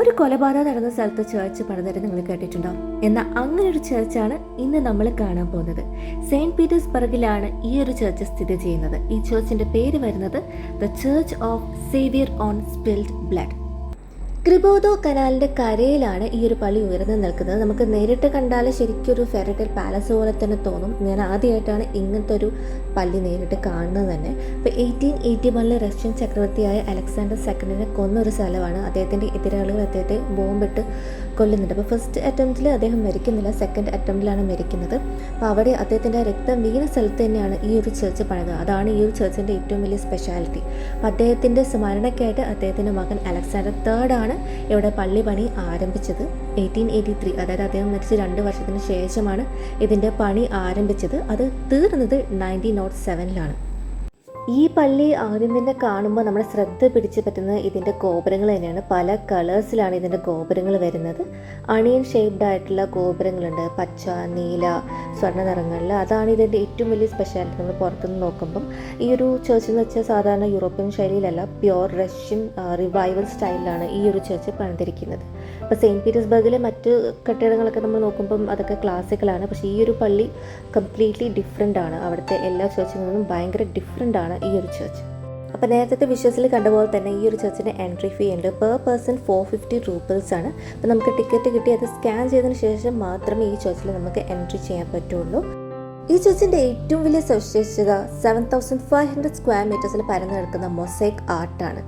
ഒരു കൊലപാതകം നടന്ന സ്ഥലത്ത് ചേർച്ച് പണിതരം നിങ്ങൾ കേട്ടിട്ടുണ്ടാവും. എന്നാൽ അങ്ങനെ ഒരു ചേർച്ചാണ് ഇന്ന് നമ്മൾ കാണാൻ പോകുന്നത്. സെയിൻറ്റ് പീറ്റേഴ്സ്ബർഗിലാണ് ഈ ഒരു ചേർച്ച് സ്ഥിതി ചെയ്യുന്നത്. ഈ ചേർച്ചിന്റെ പേര് വരുന്നത് the church of Saviour on spilled blood. Griboyedov കനാലിൻ്റെ കരയിലാണ് ഈ ഒരു പള്ളി ഉയർന്നു നിൽക്കുന്നത്. നമുക്ക് നേരിട്ട് കണ്ടാൽ ശരിക്കും ഒരു ഫെയറിറ്റൽ പാലസ് പോലെ തന്നെ തോന്നും. ഞാൻ ആദ്യമായിട്ടാണ് ഇങ്ങനത്തെ ഒരു പള്ളി നേരിട്ട് കാണുന്നത് തന്നെ. ഇപ്പോൾ 1881 റഷ്യൻ ചക്രവർത്തിയായ അലക്സാണ്ടർ സെക്കൻഡിനെ കൊന്നൊരു സ്ഥലമാണ്. അദ്ദേഹത്തിൻ്റെ എതിരാളികൾ അദ്ദേഹത്തെ ബോംബിട്ട് കൊല്ലുന്നുണ്ട്. അപ്പോൾ ഫസ്റ്റ് അറ്റംപ്റ്റിൽ അദ്ദേഹം മരിക്കുന്നില്ല, സെക്കൻഡ് അറ്റംപ്റ്റിലാണ് മരിക്കുന്നത്. അപ്പോൾ അവിടെ അദ്ദേഹത്തിൻ്റെ രക്തം വീണ സ്ഥലത്ത് തന്നെയാണ് ഈ ഒരു ചേർച്ച് പണിത്. അതാണ് ഈ ഒരു ചേർച്ചിൻ്റെ ഏറ്റവും വലിയ സ്പെഷ്യാലിറ്റി. അപ്പോൾ അദ്ദേഹത്തിൻ്റെ സ്മരണയ്ക്കായിട്ട് അദ്ദേഹത്തിൻ്റെ മകൻ അലക്സാണ്ടർ തേർഡാണ് ഇവിടെ പള്ളി പണി ആരംഭിച്ചത്. 1883, അതായത് അദ്ദേഹം മരിച്ച് 2 വർഷത്തിന് ശേഷമാണ് ഇതിൻ്റെ പണി ആരംഭിച്ചത്. അത് തീർന്നത് 1907 ഈ പള്ളി ആദ്യം തന്നെ കാണുമ്പോൾ നമ്മുടെ ശ്രദ്ധ പിടിച്ചു പറ്റുന്നത് ഇതിൻ്റെ ഗോപുരങ്ങൾ തന്നെയാണ്. പല കളേഴ്സിലാണ് ഇതിൻ്റെ ഗോപുരങ്ങൾ വരുന്നത്. അണിയൻ ഷേപ്ഡ് ആയിട്ടുള്ള ഗോപുരങ്ങളുണ്ട്, പച്ച, നീല, സ്വർണ്ണ നിറങ്ങളിൽ. അതാണ് ഇതിൻ്റെ ഏറ്റവും വലിയ സ്പെഷ്യാലിറ്റി. നമ്മൾ പുറത്തുനിന്ന് നോക്കുമ്പം ഈ ഒരു ചേർച്ച് എന്ന് വെച്ചാൽ സാധാരണ യൂറോപ്യൻ ശൈലിയിലല്ല, പ്യുവർ റഷ്യൻ റിവൈവൽ സ്റ്റൈലിലാണ് ഈ ഒരു ചേർച്ച് പണിതിരിക്കുന്നത്. അപ്പോൾ സെയിൻറ്റ് പീറ്റേഴ്സ്ബർഗിലെ മറ്റ് കെട്ടിടങ്ങളൊക്കെ നമ്മൾ നോക്കുമ്പം അതൊക്കെ ക്ലാസിക്കലാണ്. പക്ഷേ ഈ ഒരു പള്ളി കംപ്ലീറ്റ്ലി ഡിഫറെൻ്റ് ആണ്. അവിടുത്തെ എല്ലാ ചേർച്ചിൽ നിന്നും ഭയങ്കര ഡിഫറെൻ്റ് ആണ് ഈ ഒരു ചേർച്ച്. അപ്പോൾ നേരത്തെ വിഷ്വൽസിൽ കണ്ടപോലെ തന്നെ ഈ ഒരു ചേർച്ചിൻ്റെ എൻട്രി ഫീ ഉണ്ട്. പെർ പേഴ്സൺ 450 റൂപ്പിൾസ് ആണ്. അപ്പോൾ നമുക്ക് ടിക്കറ്റ് കിട്ടി അത് സ്കാൻ ചെയ്തതിന് ശേഷം മാത്രമേ ഈ ചേർച്ചിൽ നമുക്ക് എൻട്രി ചെയ്യാൻ പറ്റുള്ളൂ. ഈ ചേർച്ചിൻ്റെ ഏറ്റവും വലിയ സവിശേഷത 7500 സ്ക്വയർ മീറ്റേഴ്സിൽ പരന്നു കിടക്കുന്ന മൊസൈക്ക് ആർട്ടാണ്.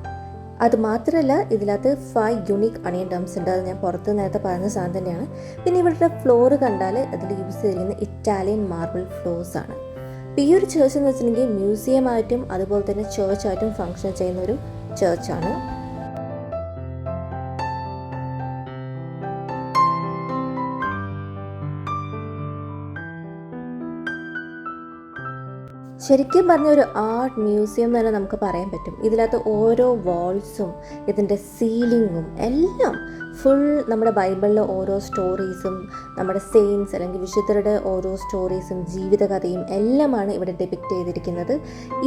അത് മാത്രമല്ല, ഇതിനകത്ത് 5 യുണീക്ക് അണിയൻ ഡംസ് ഉണ്ട്. അത് ഞാൻ പുറത്ത് നേരത്തെ പറഞ്ഞ സാധനം തന്നെയാണ്. പിന്നെ ഇവരുടെ ഫ്ലോർ കണ്ടാൽ അതിൽ യൂസ് ചെയ്തിരിക്കുന്ന ഇറ്റാലിയൻ മാർബിൾ ഫ്ലോർസ് ആണ്. ഈ ഒരു ചേർച്ച് എന്ന് വെച്ചിട്ടുണ്ടെങ്കിൽ മ്യൂസിയമായിട്ടും അതുപോലെ തന്നെ ചേർച്ചായിട്ടും ഫങ്ഷൻ ചെയ്യുന്ന ഒരു ചേർച്ചാണ്. ശരിക്കും പറഞ്ഞ ഒരു ആർട്ട് മ്യൂസിയം എന്ന് തന്നെ നമുക്ക് പറയാൻ പറ്റും. ഇതിനകത്ത് ഓരോ വാൾസും ഇതിൻ്റെ സീലിങ്ങും എല്ലാം ഫുൾ നമ്മുടെ ബൈബിളിലെ ഓരോ സ്റ്റോറീസും നമ്മുടെ സെയിൻസ് അല്ലെങ്കിൽ വിശുദ്ധരുടെ ഓരോ സ്റ്റോറീസും ജീവിതകഥയും എല്ലാമാണ് ഇവിടെ ഡെപിക്റ്റ് ചെയ്തിരിക്കുന്നത്.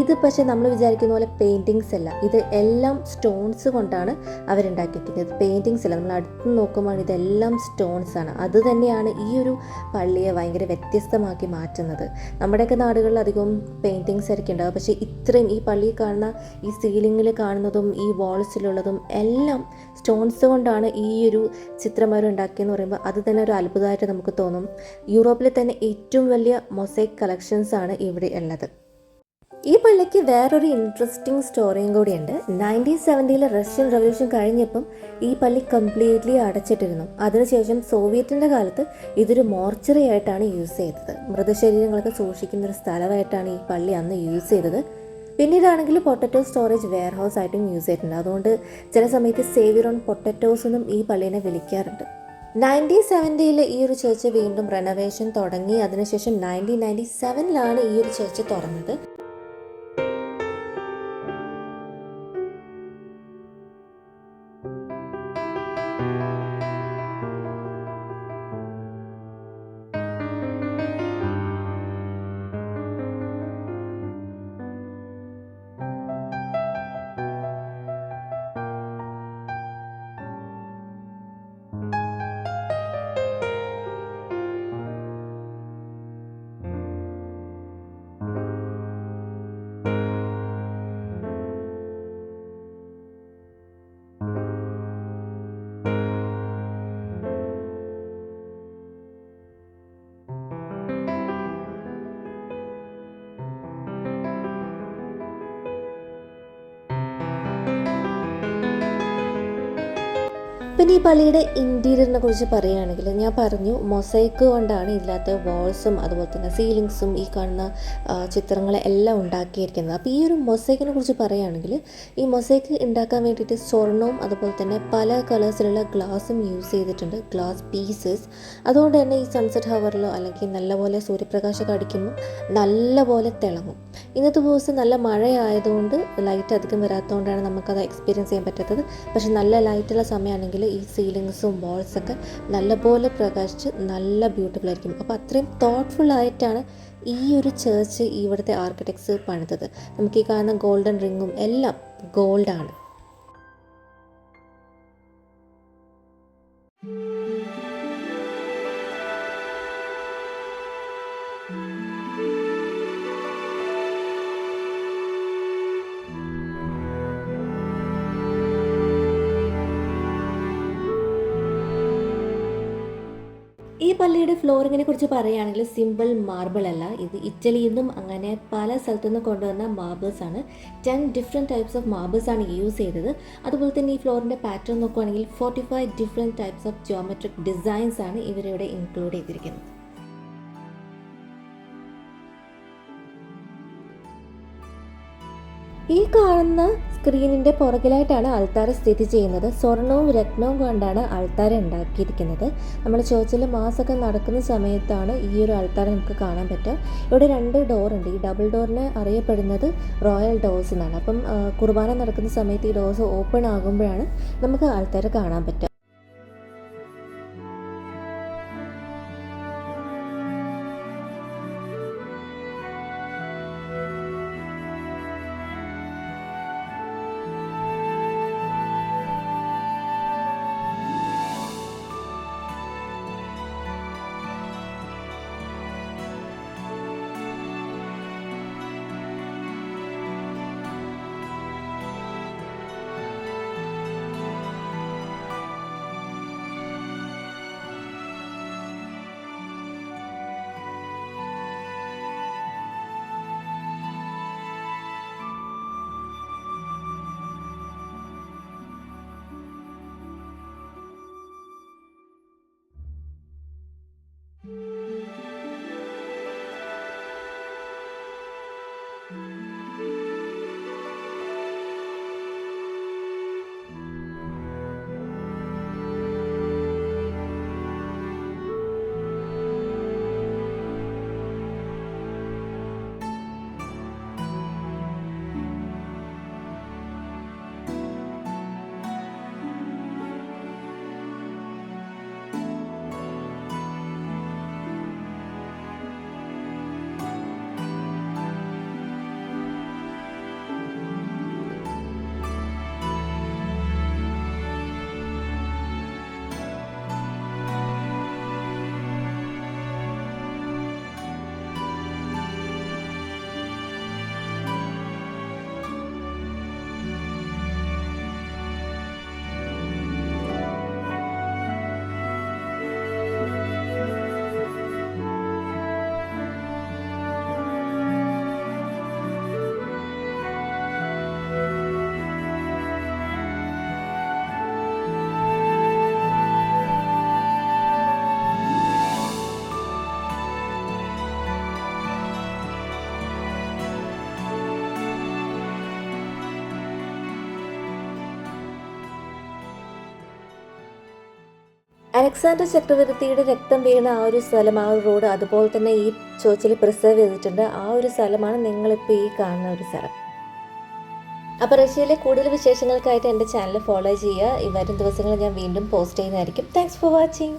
ഇത് പക്ഷേ നമ്മൾ വിചാരിക്കുന്ന പോലെ പെയിൻറ്റിങ്സ് അല്ല, ഇത് എല്ലാം സ്റ്റോൺസ് കൊണ്ടാണ് അവരുണ്ടാക്കിയിരിക്കുന്നത്. പെയിൻറ്റിങ്സ് അല്ല, നമ്മൾ അടുത്ത് നോക്കുമ്പോൾ ഇതെല്ലാം സ്റ്റോൺസ് ആണ്. അത് തന്നെയാണ് ഈ ഒരു പള്ളിയെ ഭയങ്കര വ്യത്യസ്തമാക്കി മാറ്റുന്നത്. നമ്മുടെയൊക്കെ നാടുകളിൽ അധികം പെയിൻറ്റിങ്സ് ആയിരിക്കും ഉണ്ടാവുക, പക്ഷേ ഇത്രയും ഈ പള്ളിയിൽ കാണുന്ന ഈ സീലിങ്ങിൽ കാണുന്നതും ഈ വാൾസിലുള്ളതും എല്ലാം സ്റ്റോൺസ് കൊണ്ടാണ് ഈ ഒരു ചിത്രം അവർ ഉണ്ടാക്കിയെന്ന് പറയുമ്പോൾ അത് തന്നെ ഒരു അത്ഭുതമായിട്ട് നമുക്ക് തോന്നും. യൂറോപ്പിലെ തന്നെ ഏറ്റവും വലിയ മൊസൈക്ക് കളക്ഷൻസ് ആണ് ഇവിടെ ഉള്ളത്. ഈ പള്ളിക്ക് വേറൊരു ഇൻട്രസ്റ്റിംഗ് സ്റ്റോറിയും കൂടിയുണ്ട്. 1970 റഷ്യൻ റവല്യൂഷൻ കഴിഞ്ഞപ്പം ഈ പള്ളി കംപ്ലീറ്റ്ലി അടച്ചിട്ടിരുന്നു. അതിനുശേഷം സോവിയറ്റിൻ്റെ കാലത്ത് ഇതൊരു മോർച്ചറി ആയിട്ടാണ് യൂസ് ചെയ്തത്. മൃതശരീരങ്ങളൊക്കെ സൂക്ഷിക്കുന്ന ഒരു സ്ഥലമായിട്ടാണ് ഈ പള്ളി അന്ന് യൂസ് ചെയ്തത്. പിന്നീടാണെങ്കിൽ പൊട്ടറ്റോ സ്റ്റോറേജ് വെയർ ഹൗസ് ആയിട്ടും യൂസ് ചെയ്തിട്ടുണ്ട്. അതുകൊണ്ട് ചില സമയത്ത് സേവിയർ ഓൺ പൊട്ടറ്റോസ് എന്നും ഈ പള്ളീനെ വിളിക്കാറുണ്ട്. 1970 ഈ ഒരു ചേർച്ച് വീണ്ടും റെനോവേഷൻ തുടങ്ങി. അതിനുശേഷം 1997 ഈ ഒരു ചേർച്ച് തുറന്നത്. പിന്നെ ഈ പള്ളിയുടെ ഇൻറ്റീരിയറിനെ കുറിച്ച് പറയുകയാണെങ്കിൽ ഞാൻ പറഞ്ഞു മൊസൈക്ക് കൊണ്ടാണ് ഇതിനകത്ത് വാൾസും അതുപോലെ തന്നെ സീലിങ്സും ഈ കാണുന്ന ചിത്രങ്ങളെ എല്ലാം ഉണ്ടാക്കിയിരിക്കുന്നത്. അപ്പോൾ ഈ ഒരു മൊസൈക്കിനെ കുറിച്ച് പറയുകയാണെങ്കിൽ ഈ മൊസൈക്ക് ഉണ്ടാക്കാൻ വേണ്ടിയിട്ട് സ്വർണവും അതുപോലെ തന്നെ പല കളേഴ്സിലുള്ള ഗ്ലാസും യൂസ് ചെയ്തിട്ടുണ്ട്, ഗ്ലാസ് പീസസ്. അതുകൊണ്ട് തന്നെ ഈ സൺസെറ്റ് ഹവറിലോ അല്ലെങ്കിൽ നല്ലപോലെ സൂര്യപ്രകാശമൊക്കെ അടിക്കുമ്പോൾ നല്ലപോലെ തിളങ്ങും. ഇന്നത്തെ ദിവസം നല്ല മഴയായതുകൊണ്ട് ലൈറ്റ് അധികം വരാത്തതുകൊണ്ടാണ് നമുക്കത് എക്സ്പീരിയൻസ് ചെയ്യാൻ പറ്റാത്തത്. പക്ഷെ നല്ല ലൈറ്റുള്ള സമയമാണെങ്കിൽ ഈ സീലിങ്സും വാൾസൊക്കെ നല്ലപോലെ പ്രകാശിച്ച് നല്ല ബ്യൂട്ടിഫുൾ ആയിരിക്കും. അപ്പോൾ അത്രയും തോട്ട്ഫുള്ളായിട്ടാണ് ഈ ഒരു ചേർച്ച് ഇവിടുത്തെ ആർക്കിടെക്ട്സ് പണിതത്. നമുക്ക് ഈ കാണുന്ന ഗോൾഡൻ റിങ്ങും എല്ലാം ഗോൾഡാണ്. ഈ പള്ളിയുടെ ഫ്ലോറിങ്ങിനെ കുറിച്ച് പറയുകയാണെങ്കിൽ സിമ്പിൾ മാർബിൾ അല്ല, ഇത് ഇറ്റലിയിൽ നിന്നും അങ്ങനെ പല സ്ഥലത്തു നിന്നും കൊണ്ടുവന്ന മാർബിൾസ് ആണ്. 10 ഡിഫറെൻറ്റ് ടൈപ്സ് ഓഫ് മാർബിൾസ് ആണ് യൂസ് ചെയ്തത്. അതുപോലെ തന്നെ ഈ ഫ്ലോറിൻ്റെ പാറ്റേൺ നോക്കുകയാണെങ്കിൽ 45 different types of geometric designs ആണ് ഇവരിവിടെ ഇൻക്ലൂഡ് ചെയ്തിരിക്കുന്നത്. ഈ കാണുന്ന സ്ക്രീനിൻ്റെ പുറകിലായിട്ടാണ് അൾത്താര സ്ഥിതി ചെയ്യുന്നത്. സ്വർണവും രത്നവും കൊണ്ടാണ് അൾത്താര ഉണ്ടാക്കിയിരിക്കുന്നത്. നമ്മൾ ചർച്ചിൽ മാസമൊക്കെ നടക്കുന്ന സമയത്താണ് ഈ ഒരു അൾത്താര നമുക്ക് കാണാൻ പറ്റുക. ഇവിടെ 2 ഡോറുണ്ട്. ഈ ഡബിൾ ഡോറിന് അറിയപ്പെടുന്നത് റോയൽ ഡോർസ് എന്നാണ്. അപ്പം കുർബാന നടക്കുന്ന സമയത്ത് ഈ ഡോർസ് ഓപ്പൺ ആകുമ്പോഴാണ് നമുക്ക് അൾത്താര കാണാൻ പറ്റുക. അലക്സാണ്ടർ ചക്രവർത്തിയുടെ രക്തം വീണ ആ ഒരു സ്ഥലം, ആ ഒരു റോഡ് അതുപോലെ തന്നെ ഈ ചർച്ചിൽ പ്രിസർവ് ചെയ്തിട്ടുണ്ട്. ആ ഒരു സ്ഥലമാണ് നിങ്ങളിപ്പോൾ ഈ കാണുന്ന ഒരു സ്ഥലം. അപ്പോൾ റഷ്യയിലെ കൂടുതൽ വിശേഷങ്ങൾക്കായിട്ട് എൻ്റെ ചാനൽ ഫോളോ ചെയ്യുക. ഈ വരും ദിവസങ്ങളിൽ ഞാൻ വീണ്ടും പോസ്റ്റ് ചെയ്യുന്നതായിരിക്കും. Thanks for watching.